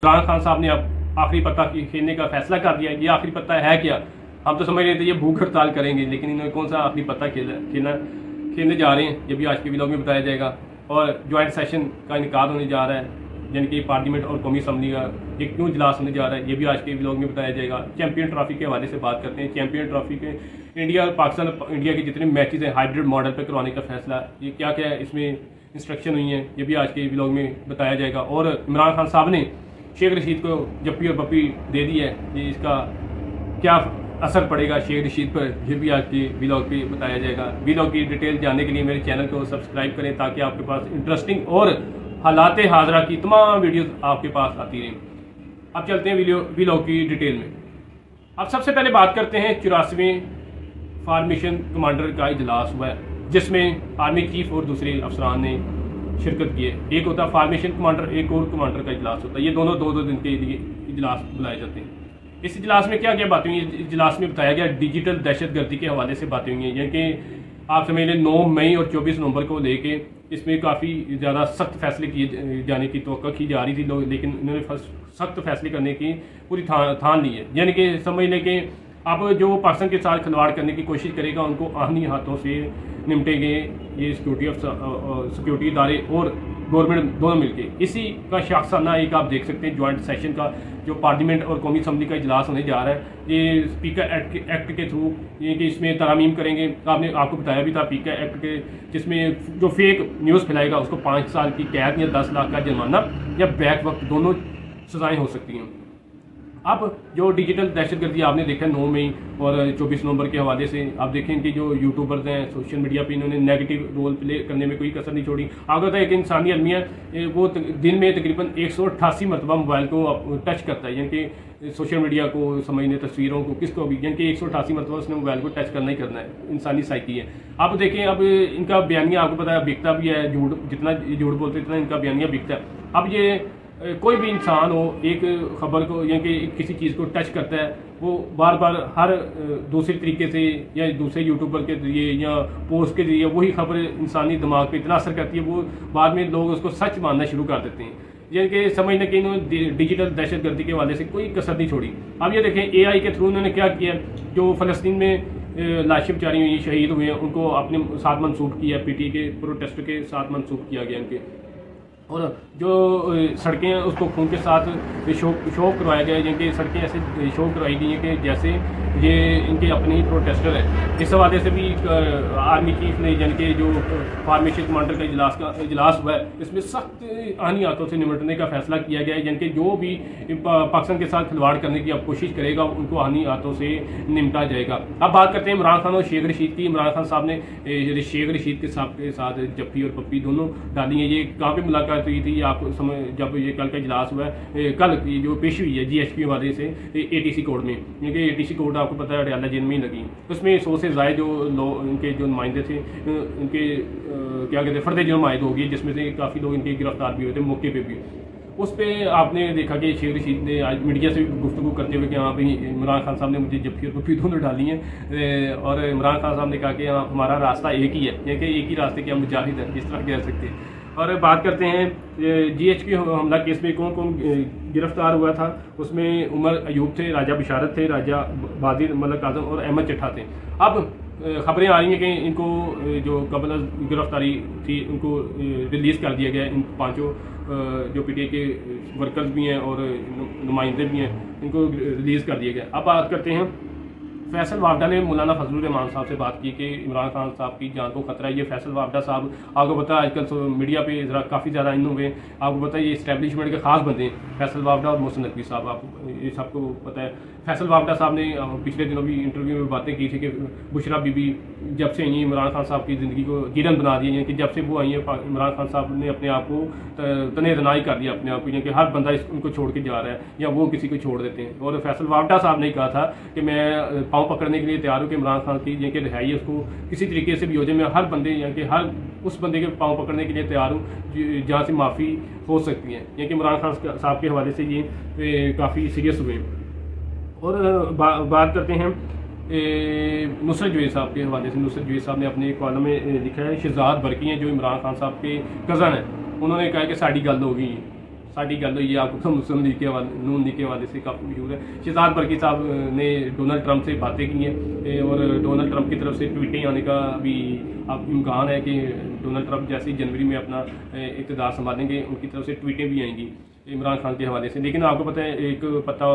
इमरान खान साहब ने अब आखिरी पत्ता खेलने का फैसला कर दिया। ये आखिरी पत्ता है क्या? हम तो समझ रहे थे ये भूख हड़ताल करेंगे, लेकिन इन्होंने कौन सा आखिरी पत्ता खेलने जा रहे हैं, ये भी आज के व्लॉग में बताया जाएगा। और ज्वाइंट सेशन का इनकाद होने जा रहा है, यानी कि पार्लियामेंट और कौमी असम्बली का ये क्यों इजलास होने जा रहा है, ये भी आज के व्लॉग में बताया जाएगा। चैंपियन ट्रॉफी के हवाले से बात करते हैं। चैंपियन ट्रॉफी के इंडिया और पाकिस्तान इंडिया के जितने मैचेज हैं हाइब्रिड मॉडल पर करवाने का फैसला, ये क्या क्या है, इसमें इंस्ट्रक्शन हुई हैं, ये भी आज के व्लॉग में बताया जाएगा। और इमरान खान साहब ने शेख रशीद को जप्पी और पप्पी दे दी है, ये इसका क्या असर पड़ेगा शेख रशीद पर, यह भी आज के व्लॉग पे बताया जाएगा। व्लॉग की डिटेल जानने के लिए मेरे चैनल को सब्सक्राइब करें ताकि आपके पास इंटरेस्टिंग और हालात हाजरा की तमाम वीडियोस आपके पास आती रहें। अब चलते हैं व्लॉग की डिटेल में। अब सबसे पहले बात करते हैं 84वें फार्मेशन कमांडर का इजलास हुआ है, जिसमें आर्मी चीफ और दूसरे अफसरान ने शिरकत की है। एक होता है फार्मेशन कमांडर, एक और कमांडर का इजलास होता है। ये दोनों दो दिन के लिए इजलास बुलाए जाते हैं। इस इजलास में क्या क्या बातें हुई? इजलास में बताया गया डिजिटल दहशतगर्दी के हवाले से बातें हुई हैं, यानी कि आप समझ लें 9 मई और 24 नवंबर को लेके इसमें काफ़ी ज़्यादा सख्त फैसले किए जाने की तवक्को की जा रही थी लोग, लेकिन इन्होंने सख्त फैसले करने की पूरी ठान ली है। यानी कि समझ लें कि अब जो पाकिस्तान के साथ खिलवाड़ करने की कोशिश करेगा उनको आहनी हाथों से निपटेंगे ये सिक्योरिटी इदारे और गवर्नमेंट दोनों मिलके। इसी का शाखसाना एक आप देख सकते हैं ज्वाइंट सेशन का, जो पार्लियामेंट और कौमी असम्बली का इजलास होने जा रहा है। ये स्पीकर एक्ट के थ्रू ये कि इसमें तरामीम करेंगे। आपको बताया भी था स्पीकर एक्ट के, जिसमें जो फेक न्यूज़ फैलाएगा उसको 5 साल की कैद या 10 लाख का जुर्माना या बैक वक्त दोनों सजाएं हो सकती हैं। अब जो डिजिटल दहशतगर्दी आपने देखा 9 मई और 24 नवंबर के हवाले से, आप देखें कि जो यूट्यूबर्स हैं सोशल मीडिया पे इन्होंने नेगेटिव रोल प्ले करने में कोई कसर नहीं छोड़ी। आपको पता है एक इंसानी अलमिया वो दिन में तकरीबन 188 मरतबा मोबाइल को टच करता है, यानी कि सोशल मीडिया को समझने, तस्वीरों को, किसको भी, यानी कि 188 मरतबा उसने मोबाइल को टच करना ही करना है। इंसानी साइकी है। आप देखें अब इनका बयानिया आपको पता है बिकता भी है, झूठ जितना झूठ बोलते इतना इनका बयानिया बिकता है। अब ये कोई भी इंसान हो एक खबर को यानी कि किसी चीज़ को टच करता है, वो बार बार हर दूसरे तरीके से या दूसरे यूट्यूबर के जरिए या पोस्ट के जरिए वही खबर इंसानी दिमाग पे इतना असर करती है, वो बाद में लोग उसको सच मानना शुरू कर देते हैं। यानी कि समझने कि इन्होंने डिजिटल दहशतगर्दी के हवाले से कोई कसर नहीं छोड़ी। अब ये देखें AI के थ्रू उन्होंने क्या किया, जो फ़लस्तीन में लाशें बेचारी हुई शहीद हुए हैं उनको अपने साथ मंसूब किया, PTI के प्रोटेस्ट के साथ मंसूब किया गया इनके। और जो सड़कें हैं उसको खून के साथ शो करवाया गया, जिनकी सड़कें ऐसे शो करवाई गई हैं कि जैसे ये इनके अपने ही प्रोटेस्टर है। इस हवाले से भी आर्मी चीफ ने यानी कि जो फार्मेशन कमांडर का इजलास हुआ है, इसमें सख्त आनी हाथों से निपटने का फैसला किया गया है, यानी कि जो भी पाकिस्तान के साथ खिलवाड़ करने की अब कोशिश करेगा उनको आनी हाथों से निपटा जाएगा। अब बात करते हैं इमरान खान और शेख रशीद की। इमरान खान साहब ने शेख रशीद के साथ जप्पी और पप्पी दोनों डाली हैं। ये कहाँ पर मुलाकात हुई थी आपको समय, जब ये कल का इजलास हुआ है, कल की जो पेशी हुई है GHQ वाले से ATC कोर्ट में, क्योंकि ATC कोर्ट आपको पता है अडयाला जेल में ही लगी। उसमें 100 से ज़्यादा जो लोग इनके जो नुमाइंदे थे उनके क्या कहते हैं फर्द जुर्म आयद हो गई, जिसमें से काफ़ी लोग इनके गिरफ्तार भी हुए थे मौके पे भी। उस पर आपने देखा कि शेख रशीद ने आज मीडिया से गुफ्तगू करते हुए कि हाँ भाई इमरान खान साहब ने मुझे जप्फी और पप्पी दोनों डाली हैं, और इमरान खान साहब ने कहा कि हाँ हमारा रास्ता एक ही है, यानी कि एक ही रास्ते के हम मुजाहिद हैं, इस तरह कह सकते हैं। और बात करते हैं GHQ हमला केस में कौन कौन गिरफ्तार हुआ था। उसमें उमर अयूब थे, राजा बिशारत थे, राजा बादिर मलक आजम और अहमद चट्ठा थे। अब खबरें आ रही हैं कि इनको जो कबल गिरफ्तारी थी उनको रिलीज़ कर दिया गया। इन 5 जो PTI के वर्कर्स भी हैं और नुमाइंदे भी हैं, इनको रिलीज़ कर दिया गया। अब बात करते हैं फैसल वावडा ने मौलाना फजलुर रहमान साहब से बात की कि इमरान खान साहब की जान को खतरा है। ये फैसल वावडा साहब आपको पता है आजकल मीडिया पे ज़रा काफ़ी ज़्यादा इन हुए, आपको पता है ये इस्टेब्लिशमेंट के खास बंदे हैं फैसल वावडा और मोहसिन नकवी साहब, आपको ये सबको पता है। फैसल वावडा साहब ने पिछले दिनों भी इंटरव्यू में बातें की थी कि बुशरा बीबी जब से आई इमरान खान साहब की ज़िंदगी को जीरन बना दी है, कि जब से वो आई है इमरान खान साहब ने अपने आप को तने तनाई कर दिया अपने आप को, कि हर बंदा उनको छोड़ के जा रहा है या वो किसी को छोड़ देते हैं। और फैसल वावडा साहब ने कहा था कि मैं पाँव पकड़ने के लिए तैयार हूँ कि इमरान खान की यानी कि रिहाई उसको किसी तरीके से भी हो जाए, मैं हर बंदे यानी कि हर उस बंदे के पाँव पकड़ने के लिए तैयार हूँ जहाँ से माफ़ी हो सकती है। यानी कि इमरान खान साहब के हवाले से ये काफ़ी सीरियस हुए। और बात करते हैं नुसरत जवेद साहब के हवाले से। नुसरत जवेद साहब ने अपने कॉलम में लिखा है शहजाद बरकी हैं जो इमरान खान साहब के कज़न हैं, उन्होंने कहा कि साड़ी गल हो गई, साड़ी गल हुई है, आपको तो मुस्लिम लीग के हवाले, नून लीग के हवाले से काफ़ी मशहूर है। शहजाद बरकी साहब ने डोनाल्ड ट्रंप से बातें की हैं और डोनाल्ड ट्रंप की तरफ से ट्वीटें आने का भी अब इम्कान है कि डोनाल्ड ट्रंप जैसे ही जनवरी में अपना इक़्तिदार संभालेंगे उनकी तरफ से ट्वीटें भी आएंगी इमरान खान के हवाले से। लेकिन आपको पता है एक पता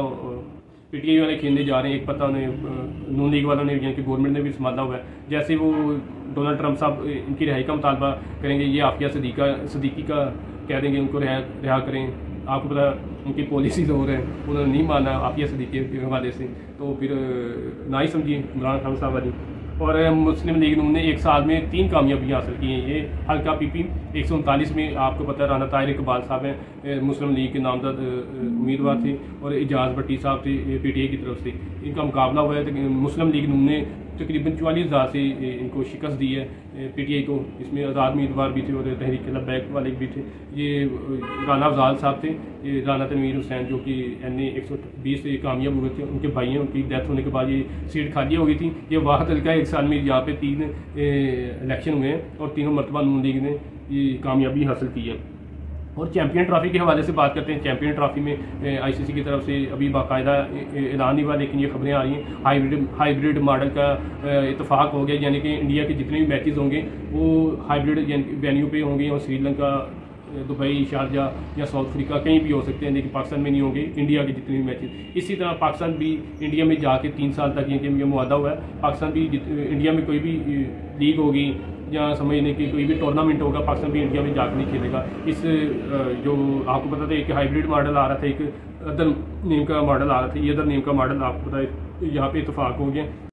पीटीआई वाले खेलने जा रहे हैं, एक पता उन्हें नून लीग वालों ने यानी कि गवर्नमेंट ने भी संभाला हुआ है। जैसे वो डोनाल्ड ट्रंप साहब इनकी रिहाई का मुतालबा करेंगे, ये आफिया सदीकी का कह देंगे उनको रिहा करें। आपको पता उनकी पॉलिसीज हो रहे हैं, उन्होंने नहीं माना आफिया सदीकी के हवाले से, तो फिर ना ही समझिए इमरान खान साहब वाली। और मुस्लिम लीग नून ने एक साल में 3 कामयाबियाँ हासिल की हैं। ये हल्का पीपी 139 में आपको पता है राना ताहिर इकबाल साहब हैं, मुस्लिम लीग के नामजद उम्मीदवार थे, और एजाज भट्टी साहब थे पीटीआई की तरफ से। इनका मुकाबला हुआ है तो मुस्लिम लीग नून ने तकरीबन 44,000 से इनको शिकस्त दी है पीटीआई को। इसमें आज़ाद उम्मीदवार भी थे और तहरीक लब्बैक वाले भी थे। ये राना अफजाल साहब थे, ये राना तनवीर हुसैन जो कि NA 120 से कामयाब हुए थे, उनके भाई हैं, उनकी डेथ होने के बाद ये सीट खाली हो गई थी। ये वाहद हल्का एक साल में यहाँ पे 3 इलेक्शन हुए हैं और तीनों मरतबा नून लीग ने ये कामयाबी हासिल की है। और चैम्पियन ट्रॉफी के हवाले से बात करते हैं। चैम्पियन ट्रॉफी में आईसीसी की तरफ से अभी बाकायदा ऐलान नहीं हुआ, लेकिन ये खबरें आ रही हैं हाइब्रिड मॉडल का इत्तेफाक हो गया, यानी कि इंडिया के जितने भी मैचेस होंगे वो हाइब्रिड यानी वेन्यू पे होंगे, और श्रीलंका, दुबई, शारजाह या साउथ अफ्रीका कहीं भी हो सकते हैं, लेकिन पाकिस्तान में नहीं होंगे इंडिया के जितने भी मैचेस। इसी तरह पाकिस्तान भी इंडिया में जाके 3 साल तक ये मुआदा हुआ है। पाकिस्तान भी इंडिया में कोई भी लीग होगी या समझने की कोई भी टूर्नामेंट होगा, पाकिस्तान भी इंडिया में जाकर नहीं खेलेगा। इस जो आपको पता था एक हाइब्रिड मॉडल आ रहा था, एक अदर नेम का मॉडल आ रहा था, ये अदर नेम का मॉडल आपको पता है यहाँ पे इत्तेफाक हो गया।